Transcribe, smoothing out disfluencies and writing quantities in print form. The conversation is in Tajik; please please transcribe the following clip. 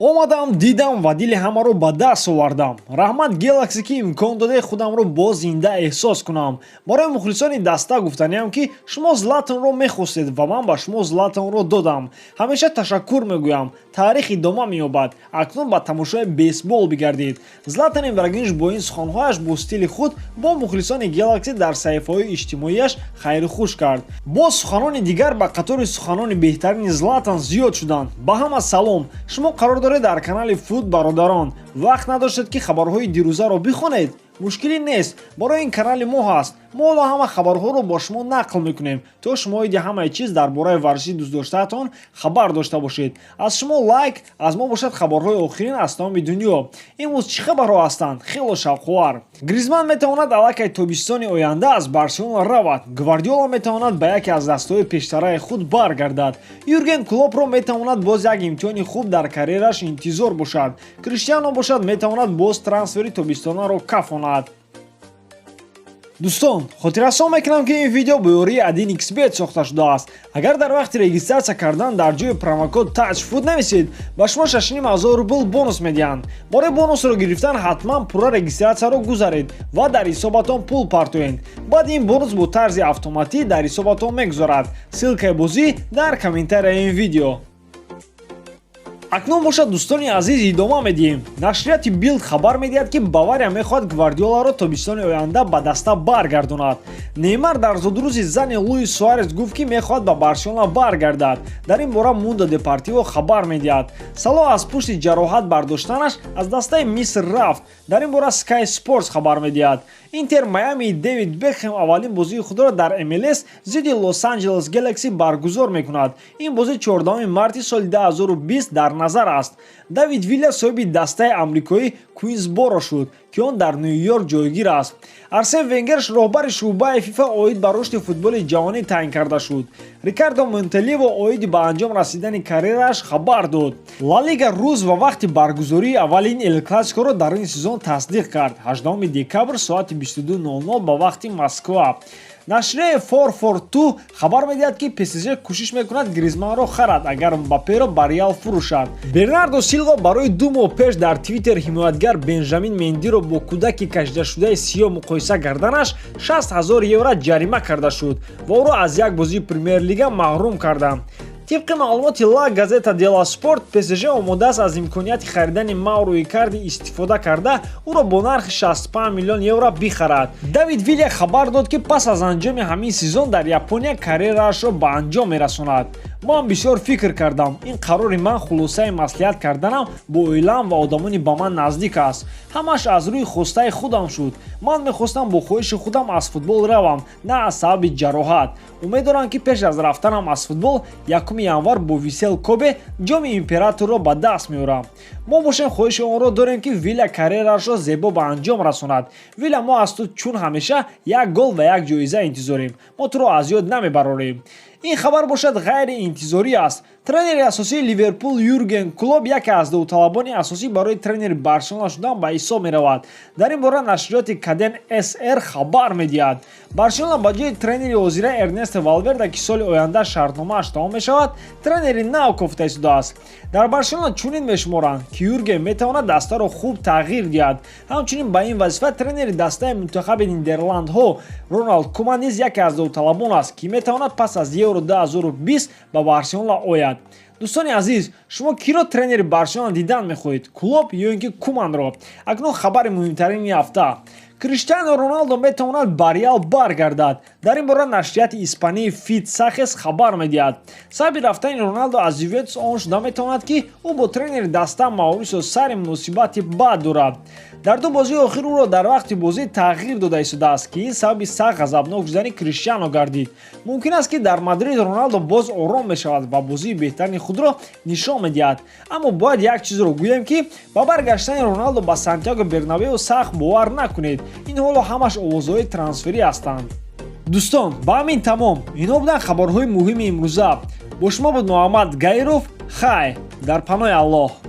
омадам дидам ва дили ҳамаро ба даст овардам. Раҳмат Galaxy ки имкон додаи худамро боз зинда эҳсос кунам. Барои мухлисони даста гуфтаниям ки шумо Златанро мехостед ва ман ба шумо Златанро додам. Ҳамеша ташаккур мегӯям. Таърих идома меёбад. Акнун ба тамошои бейсбол бигардед. Златан Ибрагимович бо ин суханҳояш бо стили худ бо мухлисони Galaxy дар саҳифаҳои иҷтимоияш хайрухуш кард. Боз суханони дигар ба қатори суханони беҳтарини Златан зиёд шуданд. Ба ҳама салом. Шумо қарор доред дар канали Фут бародарон вақт надоштед ки хабарҳои дирӯзаро бихонед? Мушкилӣ нест. Барои ин канали мо ҳаст. Мо ҳоло ҳама хабарҳоро бо шумо нақл мекунем, то шумоиди ҳамаи чиз дар бораи варзиши дӯстдоштаатон хабар дошта бошед. Аз шумо лайк, аз мо бошад хабарҳои охирин аз тамоми дунё. Имрӯз чӣ хабарҳо ҳастанд? Хело шавқовар. Гризман метавонад аллакай тобистони оянда аз Барселона равад. Гвардиола метавонад ба яке аз дастаҳои пештараи худ баргардад. Юрген Клопро метавонад боз як имтиҳони хуб дар карьераш интизор бошад. Криштиано бошад метавонад боз трансфери тобистонаро кафонад. дӯстон, хотиррасон мекунам ки ин видео бо ёрии Adin XBet сохта шудааст. Агар дар вақти регистратсия кардан дар ҷои промокод TOUCHFOOT нависед, ба шумо 6500 рубл бонус медиҳанд. Барои бонусро гирифтан ҳатман пурра регистратсияро гузаред ва дар ҳисоботон пул партоед. Баъд ин бонус бо тарзи автоматӣ дар ҳисоботон мегузарад. Ссилкаи бозӣ дар комментарияи ин видео. акнун бошад дӯстони азиз идома медиҳем. Нашрияти Билд хабар медиҳад ки Бавария мехоҳад Гвардиоларо тобистони оянда ба даста баргардонад. Неймар дар зодурӯзи зани Луис Суарес гуфт ки мехоҳад ба Барселона баргардад. Дар ин бора Mundo Deportivo хабар медиҳад. Салоҳ аз пушти ҷароҳат бардоштанаш аз дастаи Миср рафт. Дар ин бора Sky Sports хабар медиҳад. Интер Майами Дэвид Бекхэм аввалин бозии худро дар MLS зидди Лос-Анҷелес Galaxy баргузор мекунад. Ин бозӣ 14 марти соли 2020 дар назар аст. Давид Вилля соҳиби дастаи амрикоӣ Куинсборо шуд, ки он дар Нью-Йорк ҷойгир аст. Арсен Венгер роҳбари шуъбаи FIFA оид ба рушди футболи ҷаҳонӣ таъин карда шуд. Рикардо Монталево оиди ба анҷом расидани карьераш хабар дод. Ла Лига рӯз ва вақти баргузории аввалин Эл Классикоро дар ин сезон тасдиқ кард. 18 декабр соати 22:00 ба вақти Москва. Нашрияи 442 хабар медиҳад ки ПСЖ кӯшиш мекунад Гризманро харад, агар Мбапперо ба Реал фурӯшад. Бернардо Силва барои 2 моҳ пеш дар Твиттер ҳимоятгар Бенжамин Мендиро бо кӯдаки кашидашудаи сиёҳ муқоиса карданаш 60,000 евро ҷарима карда шуд ва ӯро аз як бозии Премьер-лига маҳрум карда. Тибқи маълумоти La Gazzetta dello Sport, ПСЖ омодааст аз имконияти харидани Мауро Икарди истифода карда ӯро бо нархи 65 миллион евро бихарад. Давид Вилля хабар дод ки пас аз анҷоми ҳамин сезон дар Япония карьераашро ба анҷом мерасонад. Ман бисёр фикр кардам. Ин қарори ман хулосаи маслиҳат карданам бо оилаам ва одамони ба ман наздик аст. Ҳамаш аз рӯи хостаи худам шуд. Ман мехостам бо хоҳиши худам аз футбол равам, на аз сабаби ҷароҳат. Умед дорам ки пеш аз рафтанам аз футбол 1 январ бо Висел Кобе ҷоми императорро ба даст меорам. мо бошем хоҳиши онро дорем ки Вилля карьерашро зебо ба анҷом расонад. Вилля, мо аз ту чун ҳамеша як гол ва як ҷоиза интизорем. Мо туро аз ёд намебарорем. ин хабар бошад ғайри интизорӣ аст. Тренери асосии Ливерпул Юрген Клоп яке аз довталабони асосӣ барои тренери Барселона шудан ба ҳисоб меравад. Дар ин бора нашриёти Каден SR хабар медиҳад. Барселона ба ҷои тренери ҳозира Эрнесто Валверде ки соли оянда шартномааш тамом мешавад, тренери нав кофта истодааст. Дар Барселона чунин мешуморанд ки Юрген метавонад дастаро хуб тағйир диҳад. ҳамчунин ба ин вазифа тренери дастаи мунтахаби Нидерландҳо Роналд Куман низ яке аз довталабон аст ки метавонад пас аз Евро 2020 ба Барселона ояд. дӯстони азиз, шумо киро тренери Барселона дидан мехоҳед? Клоп ё ин ки Куманро? Акнун хабари муҳимтарини ҳафта. Криштиано Роналдо метавонад ба Реал баргардад. Дар ин бора нашрияти испании Fit Sages хабар медиҳад. Сабаби рафтани Роналдо аз Ювентус он шуда метавонад ки ӯ бо тренери даста Маурисио Сарри муносибати бад дорад. дар ду бозии охир ӯро дар вақти бозӣ тағйир дода истодааст ки ин сабаби сахт ғазабнок шудани Криштиано гардид. Мумкин аст ки дар Мадрид Роналдо боз ором мешавад ва бозии беҳтарини худро нишон медиҳад. Аммо бояд як чизро гӯем ки ба баргаштани Роналдо ба Сантьяго Бернабеу сахт бовар накунед. ин ҳоло ҳамаш овозҳои трансферӣ ҳастанд. дӯстон, ба ҳамин тамом. инҳо буданд хабарҳои муҳими имрӯза. бо шумо буд Муҳаммад Гайров. Хай дар паноҳи Аллоҳ.